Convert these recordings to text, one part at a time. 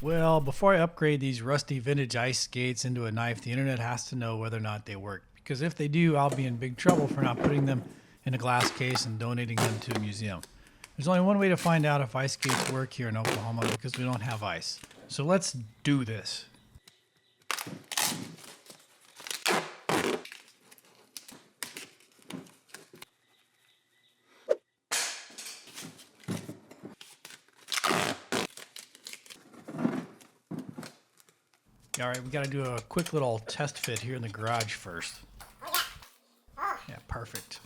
Well, before I upgrade these rusty vintage ice skates into a knife, the internet has to know whether or not they work. Because if they do, I'll be in big trouble for not putting them in a glass case and donating them to a museum. There's only one way to find out if ice skates work here in Oklahoma because we don't have ice. So let's do this. All right, we got to do a quick little test fit here in the garage first. Yeah, perfect.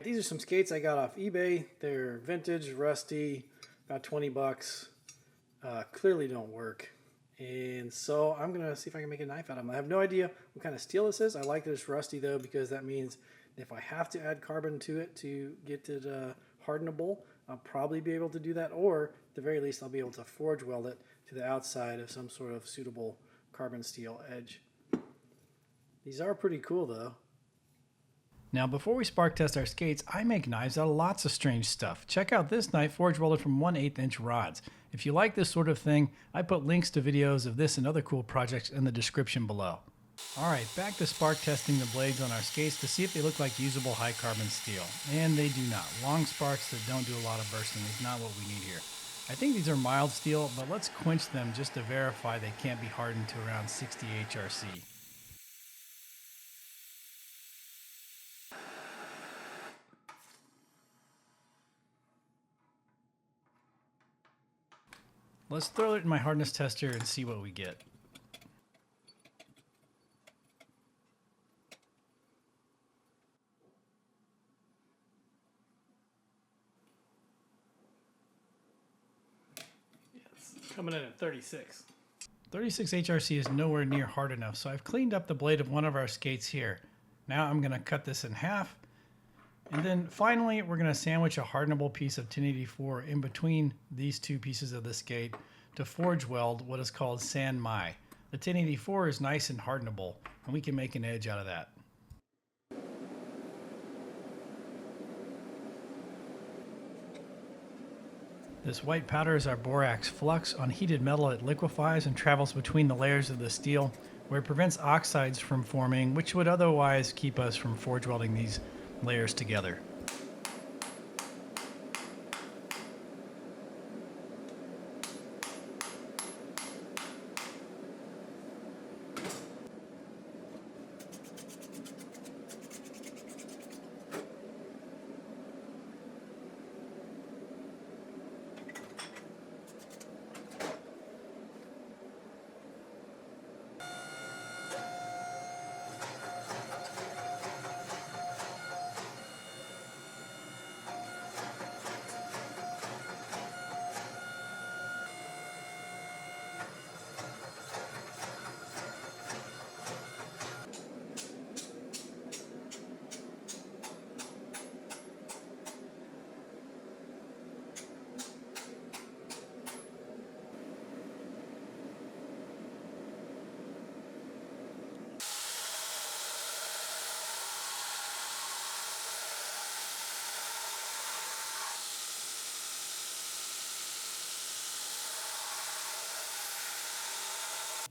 These are some skates I got off eBay. They're vintage, rusty, about 20 bucks. Clearly don't work. And so I'm going to see if I can make a knife out of them. I have no idea what kind of steel this is. I like that it's rusty though, because that means if I have to add carbon to it to get it hardenable, I'll probably be able to do that. Or at the very least, I'll be able to forge weld it to the outside of some sort of suitable carbon steel edge. These are pretty cool though. Now, before we spark test our skates, I make knives out of lots of strange stuff. Check out this knife forge welded from 1/8 inch rods. If you like this sort of thing, I put links to videos of this and other cool projects in the description below. Alright, back to spark testing the blades on our skates to see if they look like usable high carbon steel. And they do not. Long sparks that don't do a lot of bursting is not what we need here. I think these are mild steel, but let's quench them just to verify they can't be hardened to around 60 HRC. Let's throw it in my hardness tester and see what we get. Yes, coming in at 36. 36 HRC is nowhere near hard enough, so I've cleaned up the blade of one of our skates here. Now I'm going to cut this in half. And then finally, we're going to sandwich a hardenable piece of 1084 in between these two pieces of the skate to forge weld what is called San Mai. The 1084 is nice and hardenable, and we can make an edge out of that. This white powder is our borax flux. On heated metal, it liquefies and travels between the layers of the steel, where it prevents oxides from forming, which would otherwise keep us from forge welding these layers together.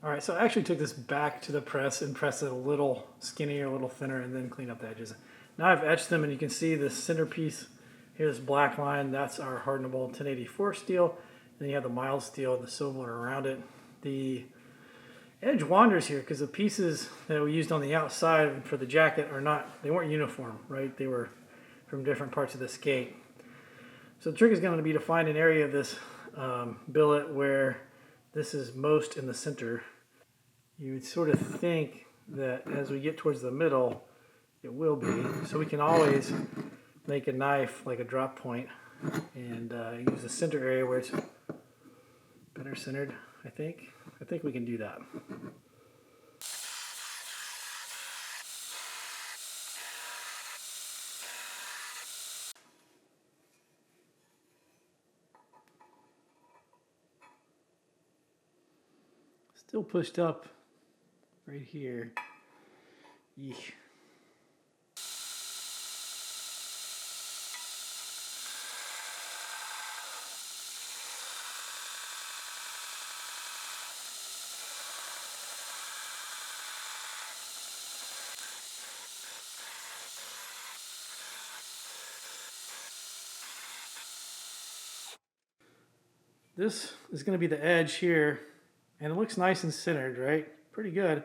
All right, so I actually took this back to the press and pressed it a little skinnier, a little thinner, and then cleaned up the edges. Now I've etched them, and you can see the centerpiece. Here's black line. That's our hardenable 1084 steel. And then you have the mild steel and the silver around it. The edge wanders here because the pieces that we used on the outside for the jacket they weren't uniform, right? They were from different parts of the skate. So the trick is going to be to find an area of this billet where this is most in the center. You would sort of think that as we get towards the middle, it will be. So we can always make a knife like a drop point and use the center area where it's better centered, I think. I think we can do that. Still pushed up right here. Yeesh. This is going to be the edge here, and it looks nice and centered, right? Pretty good.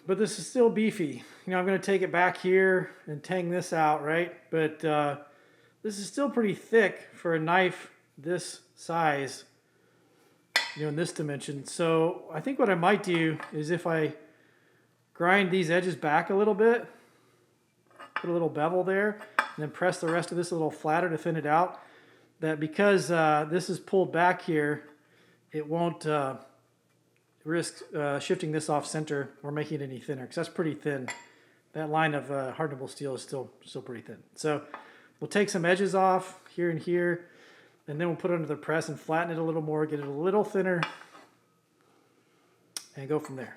But this is still beefy. You know, I'm going to take it back here and tang this out, right? But this is still pretty thick for a knife this size, you know, in this dimension. So I think what I might do is if I grind these edges back a little bit, put a little bevel there, and then press the rest of this a little flatter to thin it out, that because this is pulled back here, it won't risk shifting this off center or making it any thinner, because that's pretty thin. That line of hardenable steel is still pretty thin. So we'll take some edges off here and here, and then we'll put it under the press and flatten it a little more, get it a little thinner, and go from there.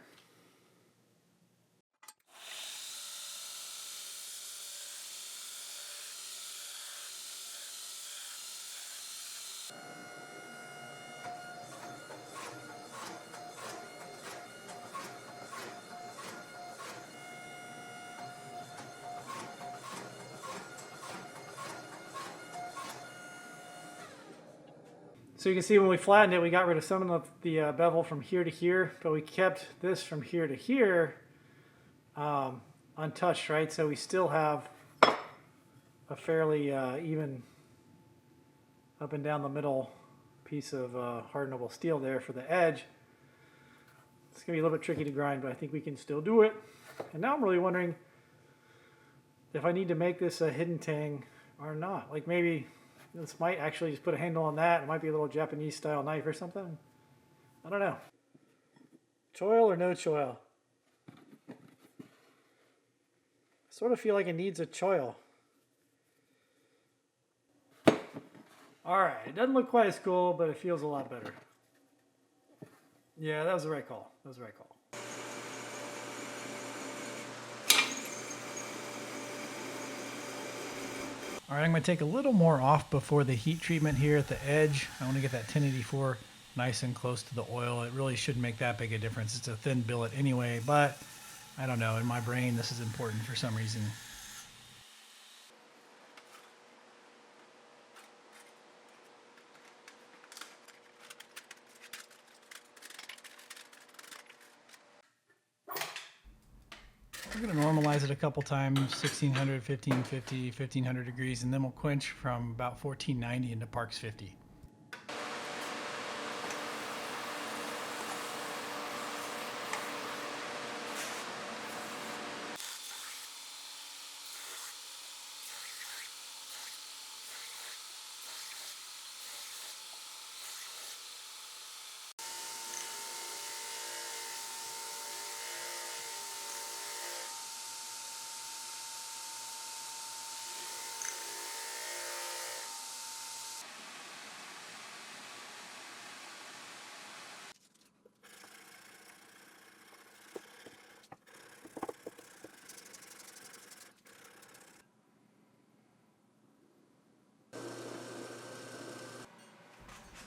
So you can see when we flattened it, we got rid of some of the bevel from here to here, but we kept this from here to here untouched, right? So we still have a fairly even up and down the middle piece of hardenable steel there for the edge. It's going to be a little bit tricky to grind, but I think we can still do it. And now I'm really wondering if I need to make this a hidden tang or not. Like maybe this might actually just put a handle on that. It might be a little Japanese style knife or something. I don't know. Choil or no choil? I sort of feel like it needs a choil. Alright, it doesn't look quite as cool, but it feels a lot better. Yeah, that was the right call. That was the right call. All right, I'm going to take a little more off before the heat treatment here at the edge. I want to get that 1084 nice and close to the oil. It really shouldn't make that big a difference. It's a thin billet anyway, but I don't know. In my brain, this is important for some reason. We're going to normalize it a couple times, 1600, 1550, 1500 degrees, and then we'll quench from about 1490 into Parks 50.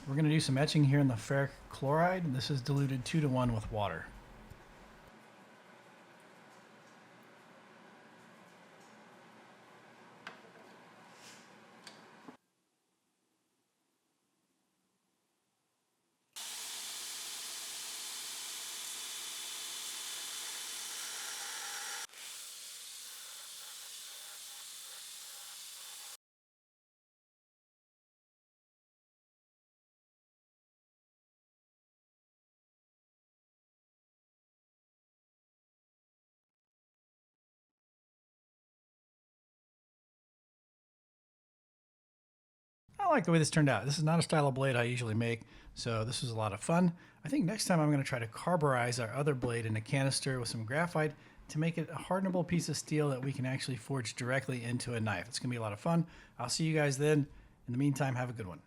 We're going to do some etching here in the ferric chloride. This is diluted 2-to-1 with water. I like the way this turned out. This is not a style of blade I usually make, so this was a lot of fun. I think next time I'm going to try to carburize our other blade in a canister with some graphite to make it a hardenable piece of steel that we can actually forge directly into a knife. It's going to be a lot of fun. I'll see you guys then. In the meantime, have a good one.